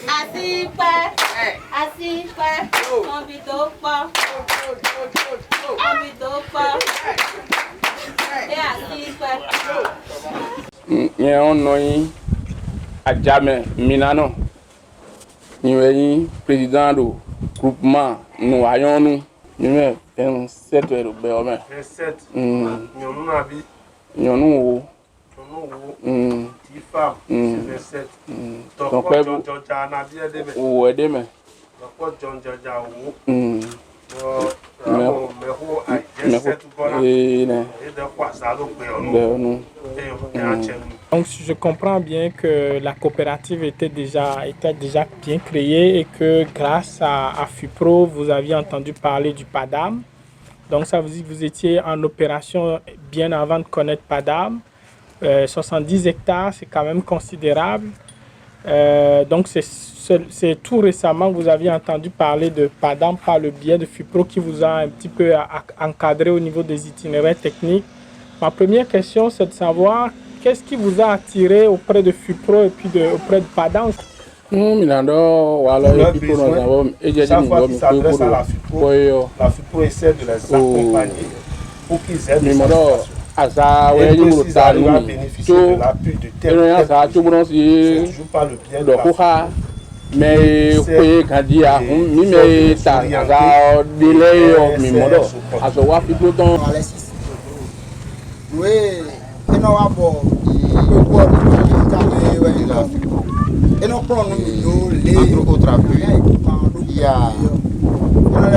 Así fue, on vit pas, et así fue. Nous sommes à Djamé, Minano. Nous sommes président du groupement. Nous sommes 27 euros. 27. Nous sommes femmes, c'est 27. Donc, je comprends bien que la coopérative était déjà bien créée et que grâce à FUPRO, vous aviez entendu parler du PADAM. Donc ça veut dire que vous étiez en opération bien avant de connaître PADAM. 70 hectares, c'est quand même considérable. Donc c'est tout récemment que vous aviez entendu parler de PADAM par le biais de FUPRO qui vous a un petit peu encadré au niveau des itinéraires techniques. Ma première question, c'est de savoir qu'est-ce qui vous a attiré auprès de FUPRO et puis auprès de PADAM. Chaque fois qu'ils s'adressent à la FUPRO essaie de les accompagner pour qu'ils aient des satisfactions. À bénéficier de l'appui de tel c'est toujours pas le bien de la FUPRO. Mais quand dit à mi mais ça délai mi modo à ce wa fi ton oui et non wa bo et non prend nous entre autres appuis il y a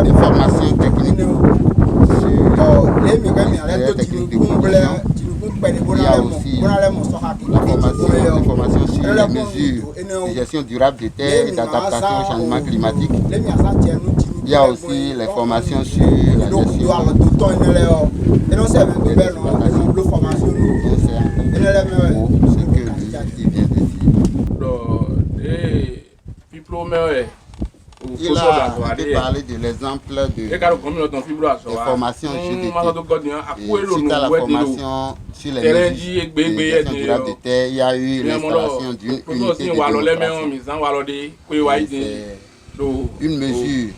des formations techniques il y a aussi la formation sur les mesures de gestion durable des terres et d'adaptation au changement climatique. Il y a aussi les formations sur la gestion il a parlé de l'exemple de formation GDT. Suite à la formation sur les mesures de gestion durable des terres, il y a eu l'installation d'une unité de une mesure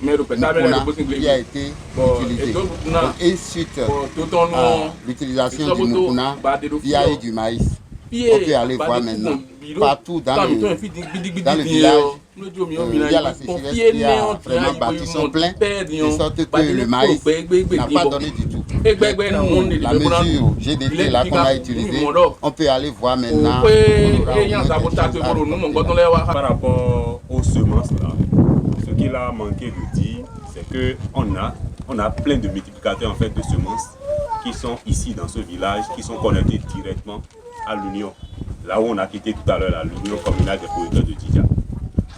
qui a été utilisée. Et suite à l'utilisation du Mukuna, il y a eu du maïs. On peut aller voir maintenant partout dans le village. Il y a la sécheresse qui a vraiment bâti son plein, de sorte que le maïs n'a pas donné du tout. La mesure GDT là qu'on a utilisée, on peut aller voir maintenant. Par rapport aux semences là, ce qu'il a manqué de dire, c'est qu'on a plein de multiplicateurs en fait de semences qui sont ici dans ce village, qui sont connectés directement à l'Union. Là où on a quitté tout à l'heure l'Union communale des producteurs de Djidja.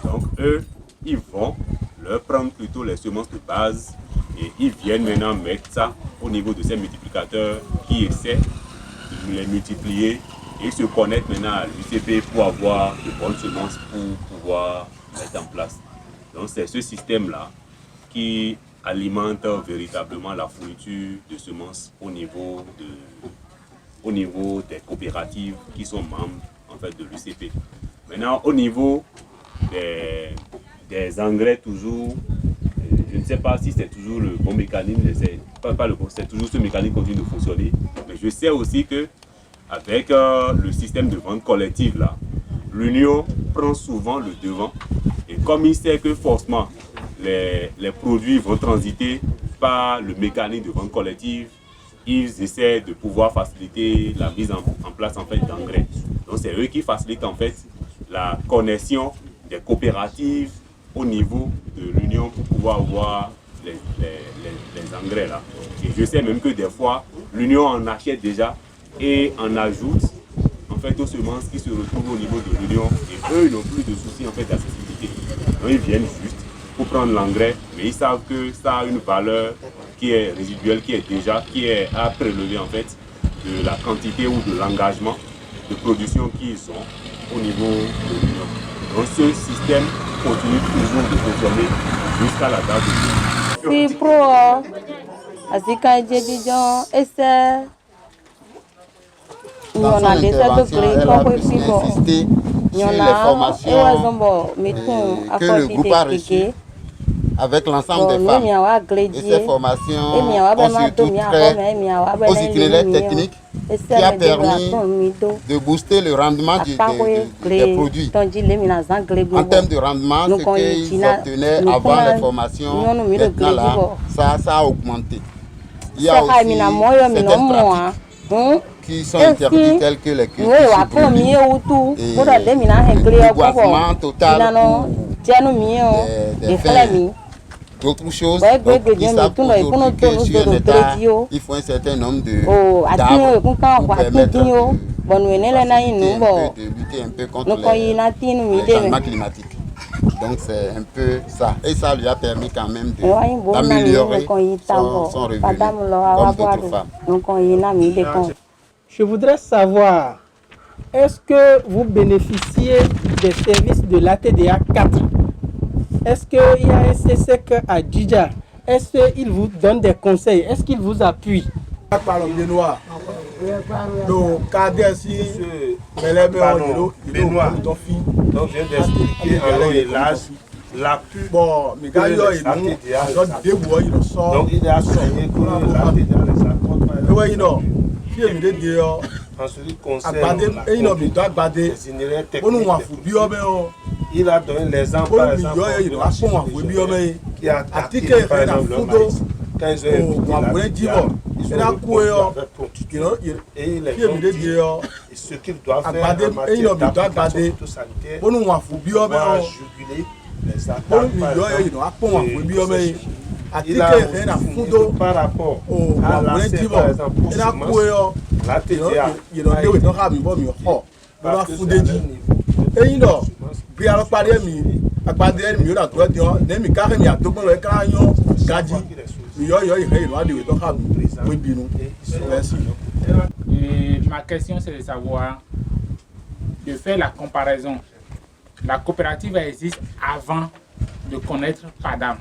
Donc eux, ils vont leur prendre plutôt les semences de base et ils viennent maintenant mettre ça au niveau de ces multiplicateurs qui essaient de les multiplier et ils se connectent maintenant à l'UCP pour avoir de bonnes semences pour pouvoir mettre en place. Donc c'est ce système-là qui alimente véritablement la fourniture de semences au niveau des coopératives qui sont membres en fait, de l'UCP. Maintenant, au niveau des engrais, toujours, je ne sais pas si c'est toujours le bon mécanisme, c'est toujours ce mécanisme qui continue de fonctionner, mais je sais aussi que avec le système de vente collective, là, l'Union prend souvent le devant, et comme il sait que forcément les produits vont transiter par le mécanisme de vente collective, ils essaient de pouvoir faciliter la mise en place en fait, d'engrais. Donc c'est eux qui facilitent en fait la connexion des coopératives au niveau de l'Union pour pouvoir avoir les engrais là. Et je sais même que des fois, l'Union en achète déjà et en ajoute en fait aux semences qui se retrouvent au niveau de l'Union. Et eux, ils n'ont plus de soucis en fait d'accessibilité. Donc ils viennent juste pour prendre l'engrais, mais ils savent que ça a une valeur qui est résiduelle, qui est à prélever en fait de la quantité ou de l'engagement de production qu'ils ont au niveau de l'Union. Donc ce système continue toujours de fonctionner jusqu'à la date d'aujourd'hui. Si pro, asika Djidja, essaie. Dans son intervention, elle a insisté sur les formations que le groupe a reçues avec l'ensemble des femmes. Et ces formations ont surtout trait aux itinéraires techniques qui a permis de booster le rendement des produits. En termes de rendement, ce qu'ils obtenaient avant les formations, maintenant là, ça a augmenté. Il y a aussi certaines pratiques qui sont interdites telles que les cultures et le déboisement total des fers. D'autres choses, donc ils savent aujourd'hui que sur un état, il faut un certain nombre d'arbres pour permettre de lutter un peu contre les changements climatiques. Donc c'est un peu ça. Et ça lui a permis quand même d'améliorer son revenu, comme d'autres femmes. Je voudrais savoir, est-ce que vous bénéficiez des services de l'ATDA 4? Est-ce qu'il y a un CSEC à Djidja? Est-ce qu'il vous donne des conseils? Est-ce qu'il vous appuie? Par le Benoît. Donc, cadre si Benoît, donc je viens d'expliquer en long et large l'appui. Bon, mais quand il y a donc il a soigné que l'ATDA les accompagne. Oui, non. En ce qui concerne les itinéraires techniques, il a donné l'exemple par exemple qui a attaqué par exemple le maïs. Quand ils ont évité la ils ont produit et il les ont dit ce qu'ils doivent faire en matière d'application phytosanitaire pour juguler les attaques il a aussi par rapport à l'ancien par exemple pour la TDA ma question c'est de savoir, de faire la comparaison. La coopérative existe avant de connaître Padam.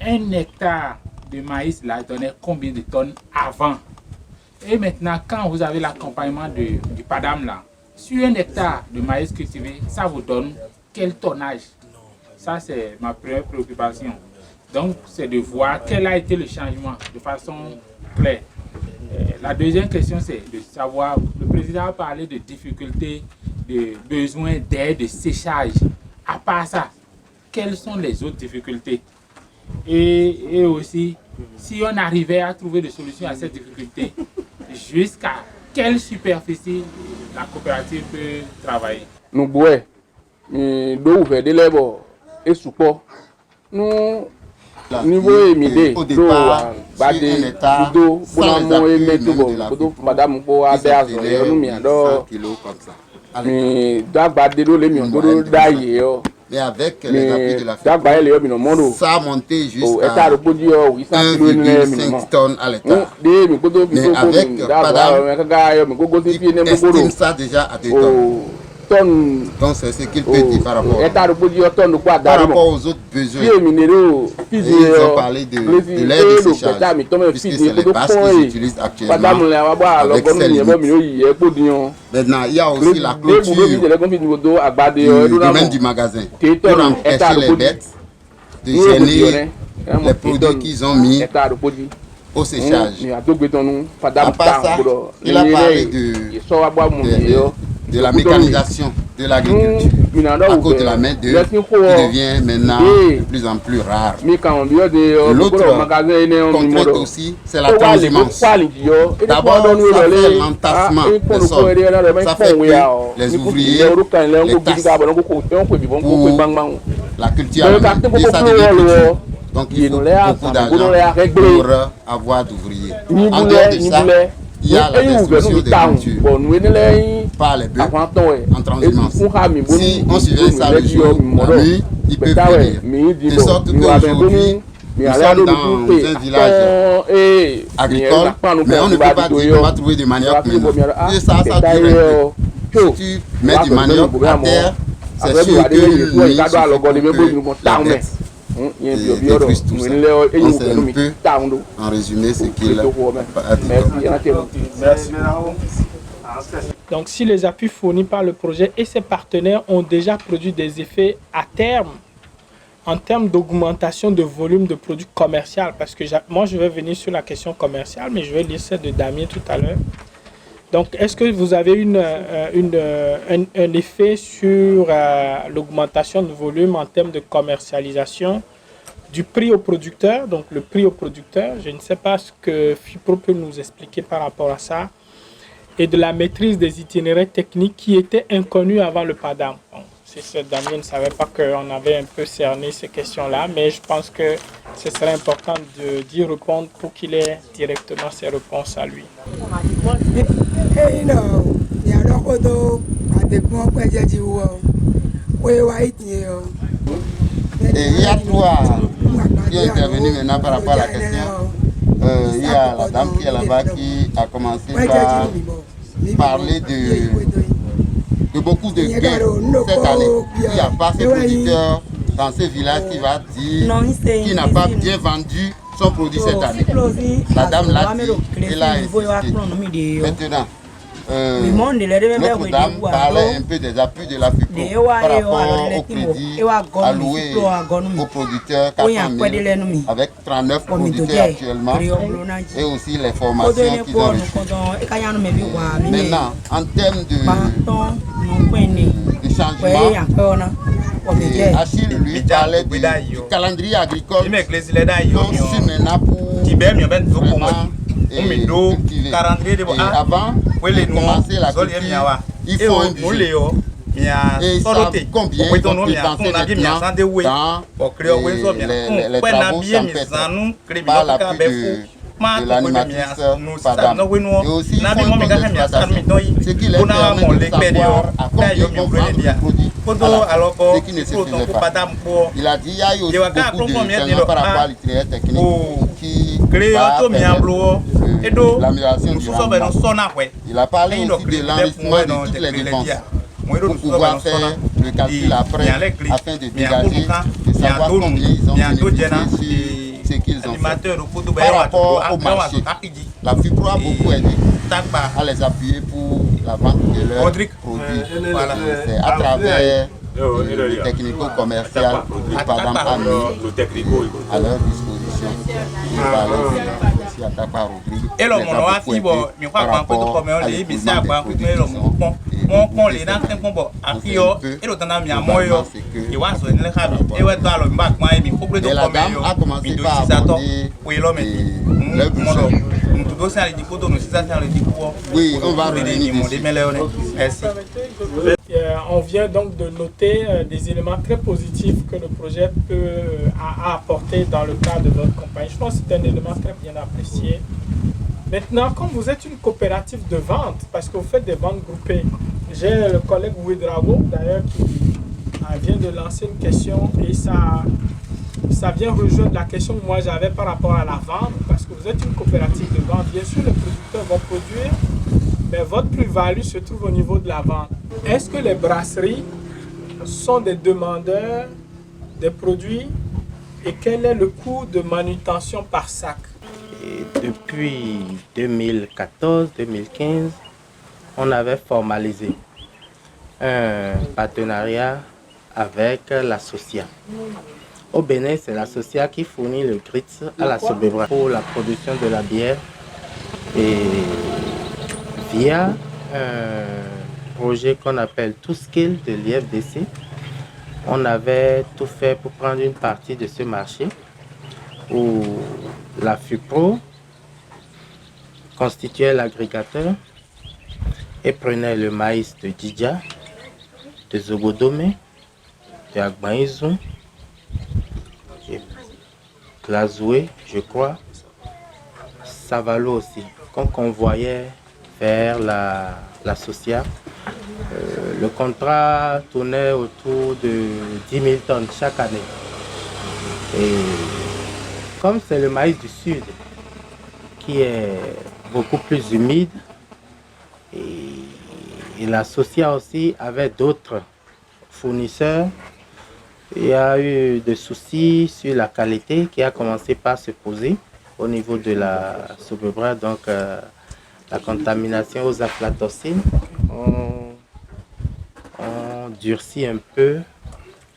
Un hectare de maïs là donnait combien de tonnes avant? Et maintenant, quand vous avez l'accompagnement du Padam là, sur un hectare de maïs cultivé, ça vous donne quel tonnage? Ça, c'est ma première préoccupation. Donc, c'est de voir quel a été le changement de façon claire. La deuxième question, c'est de savoir, le président a parlé de difficultés, de besoins d'aide, de séchage. À part ça, quelles sont les autres difficultés? Et aussi, si on arrivait à trouver des solutions à cette difficulté, jusqu'à quelle superficie la coopérative peut travailler? Nous bois, nous ouvert des lèvres et support. Nous niveau émidé, au départ, sur un état, sans les appuis même de la FIPRO, ils obtenaient 100 kilos comme ça. Mais avec les appuis de la FIPRO, ça a monté jusqu'à 1,5 tonnes à l'hectare. Mais avec Padam, il estime ça déjà à 2 tonnes. Donc c'est ce qu'il peut dire par rapport aux autres besoins. Et ils ont parlé de l'aide de séchage, puisque c'est les bâches qu'ils utilisent actuellement avec ces limites. Maintenant, il y a aussi la clôture du domaine du magasin pour empêcher les bêtes de gêner les produits qu'ils ont mis au séchage. À part ça, il a parlé de la mécanisation de l'agriculture à cause de la main-d'œuvre qui devient maintenant de plus en plus rare. L'autre contrainte aussi, c'est la transhumance. D'abord, ça fait l'entassement des sols. Ça fait que les ouvriers les tassent pour la culture et ça devient culture. Donc il faut beaucoup d'argent pour avoir d'ouvriers. En dehors de ça, il y a la destruction des cultures par les bœufs en transhumance. Si on suivait ça le jour, la nuit, ils peuvent venir. De sorte qu'aujourd'hui, nous sommes dans un village agricole, mais on ne peut pas dire qu'on va trouver du manioc maintenant. Et ça dure un peu. Si tu mets du manioc à terre, c'est sûr qu'une nuit, la bête détruise tout ça. On sait un peu, en résumé, ce qu'il a dit. Merci. Donc si les appuis fournis par le projet et ses partenaires ont déjà produit des effets à terme, en termes d'augmentation de volume de produits commerciaux, parce que moi je vais venir sur la question commerciale, mais je vais lire celle de Damien tout à l'heure. Donc est-ce que vous avez un effet sur l'augmentation de volume en termes de commercialisation du prix au producteur, donc le prix au producteur, je ne sais pas ce que FIPRO peut nous expliquer par rapport à ça, et de la maîtrise des itinéraires techniques qui étaient inconnus avant le PADAM. Bon, c'est Damien ne savait pas qu'on avait un peu cerné ces questions-là, mais je pense que ce serait important d'y répondre pour qu'il ait directement ses réponses à lui. Et il y a trois qui est intervenu maintenant par rapport à la question. Il y a la dame qui est là-bas qui a commencé par parler de beaucoup de gains cette année. Il n'y a pas ce producteur dans ce village qui va dire qu'il n'a pas bien vendu son produit cette année. La dame l'a dit, elle a insisté. Maintenant, notre dame parlait un peu des appuis de la FIPRO par rapport au crédit alloué aux producteurs 400 000 avec 39 producteurs actuellement et aussi les formations qu'ils ont reçues. Maintenant, en termes de changement, Achille lui parlait du calendrier agricole donc sur maintenant pour vraiment cultiver. Et avant de commencer la culture, il faut un budget. Et ils savent combien ils ont dépensé maintenant dans les travaux champêtres par l'appui de l'animatrice Padam. Et aussi, ils font un compte d'exploitation, ce qui leur permet de savoir à combien ils vont vendre le produit. Voilà, ce qui ne se faisait pas. Il a dit qu'il y a eu aussi beaucoup de changements par rapport à l'itinéraire technique qui va permettre l'amélioration du rendement. Il a parlé aussi de l'enrichissement de toutes les dépenses pour pouvoir faire le calcul après afin de dégager, de savoir combien ils ont bénéficié sur ce qu'ils ont fait. Par rapport au marché, la FIPRO a beaucoup aidé à les appuyer pour la vente de leurs produits. Voilà. C'est à travers le technico-commercial que Padam a mis à leur disposition. Et le monde a fait bon, mais quoi quand on peut commander les bisi à quoi qu'on met le monde on les dans un combo à fio et le temps mi a moyo et wa so ni le khabi et wa to alo mba kwa mi ko ple do commander a commencé par aborder le budget. Oui, on va revenir dessus. Merci. On vient donc de noter des éléments très positifs que le projet a apporté dans le cadre de votre compagnie. Je pense que c'est un élément très bien apprécié. Maintenant, comme vous êtes une coopérative de vente, parce que vous faites des ventes groupées, j'ai le collègue Ouedrago d'ailleurs qui vient de lancer une question et ça vient rejoindre la question que moi j'avais par rapport à la vente, parce que vous êtes une coopérative de vente. Bien sûr, les producteurs vont produire, mais votre plus-value se trouve au niveau de la vente. Est-ce que les brasseries sont des demandeurs des produits et quel est le coût de manutention par sac? Et depuis 2014-2015, on avait formalisé un partenariat avec la SOCIA. Au Bénin, c'est la SOCIA qui fournit le grits à la Sobebra pour la production de la bière. Et via un projet qu'on appelle ToScale de l'IFDC, on avait tout fait pour prendre une partie de ce marché où la FIPRO constituait l'agrégateur et prenait le maïs de Djidja, de Zogodome, de Agbaïzou, de Glazoué, je crois, Savalo aussi, qu'on convoyait vers la SOCIA. Le contrat tournait autour de 10 000 tonnes chaque année. Et comme c'est le maïs du sud qui est beaucoup plus humide, et la SOCIA aussi avait d'autres fournisseurs, il y a eu des soucis sur la qualité qui a commencé par se poser au niveau de la Sobebra. Donc la contamination aux aflatoxines, on durcit un peu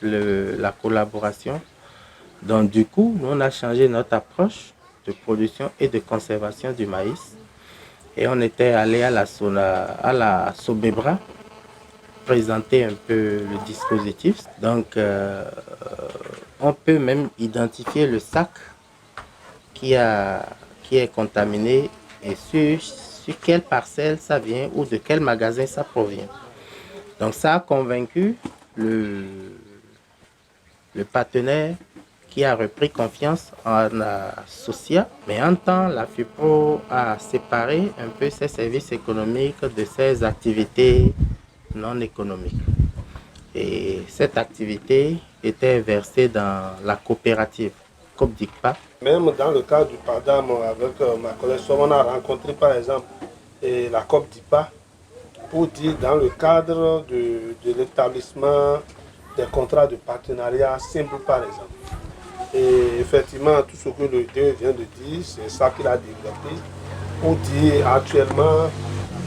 la collaboration. Donc du coup, nous on a changé notre approche de production et de conservation du maïs. Et on était allé à la Sobebra présenter un peu le dispositif. Donc on peut même identifier le sac qui est contaminé et sur quelle parcelle ça vient ou de quel magasin ça provient. Donc ça a convaincu le partenaire qui a repris confiance en Socia. Mais en temps, la FIPRO a séparé un peu ses services économiques de ses activités non économiques. Et cette activité était versée dans la coopérative COP-DICPA. Même dans le cadre du PADAM, avec ma collègue, on a rencontré par exemple la COP-DICPA pour dire dans le cadre de l'établissement des contrats de partenariat simple par exemple. Et effectivement, tout ce que le DE vient de dire, c'est ça qu'il a développé pour dire actuellement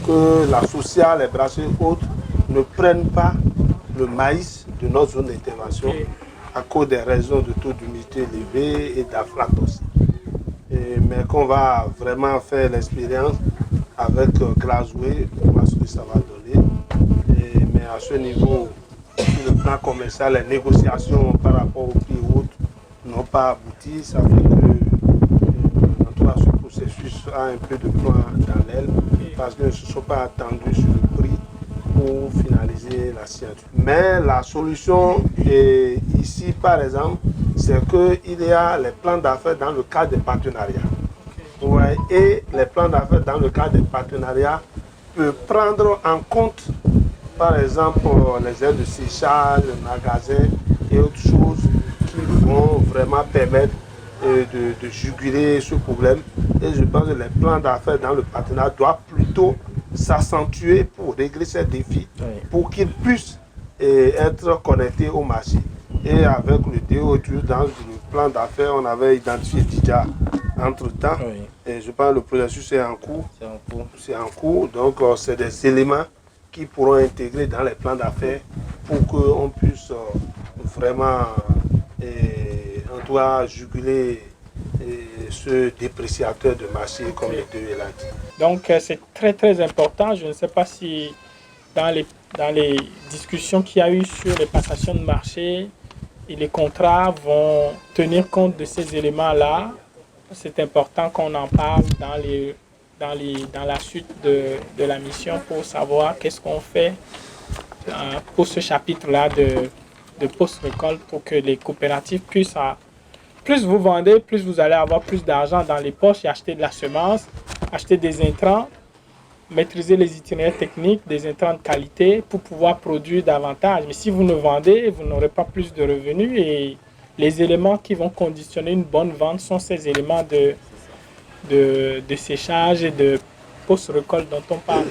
que la sociale, les brasseries autres ne prennent pas le maïs de notre zone d'intervention à cause des raisons de taux d'humidité élevé et d'aflatoxine. Mais qu'on va vraiment faire l'expérience avec Glasgow pour voir ce que ça va donner. Mais à ce niveau, sur le plan commercial, les négociations par rapport aux prix autres n'ont pas abouti. Ça fait que en tout cas, ce processus a un peu de plomb dans l'aile parce qu'ils ne se sont pas attendus sur le prix pour finaliser la signature. Mais la solution est ici, par exemple, c'est qu'il y a les plans d'affaires dans le cadre des partenariats. Ouais, et les plans d'affaires dans le cadre des partenariats peuvent prendre en compte, par exemple, les aides de séchage, les magasins et autres choses qui vont vraiment permettre de juguler ce problème. Et je pense que les plans d'affaires dans le partenariat doivent plutôt s'accentuer pour régler ces défis, pour qu'ils puissent être connectés au marché. Et avec le DO, dans le plan d'affaires, on avait identifié déjà entre-temps. Et je pense que le processus est en cours. C'est en cours. Donc, c'est des éléments qui pourront intégrer dans les plans d'affaires pour qu'on puisse vraiment, en tout cas, juguler ce dépréciateur de marché, comme le DO l'a dit. Donc, c'est très, très important. Je ne sais pas si dans les discussions qu'il y a eu sur les passations de marché, et les contrats vont tenir compte de ces éléments-là. C'est important qu'on en parle dans la suite de la mission pour savoir qu'est-ce qu'on fait pour ce chapitre-là de post-récolte pour que les coopératives puissent, plus vous vendez, plus vous allez avoir plus d'argent dans les poches et acheter de la semence, acheter des intrants, maîtriser les itinéraires techniques, des intrants de qualité pour pouvoir produire davantage. Mais si vous ne vendez, vous n'aurez pas plus de revenus et les éléments qui vont conditionner une bonne vente sont ces éléments de séchage et de post-récolte dont on parle.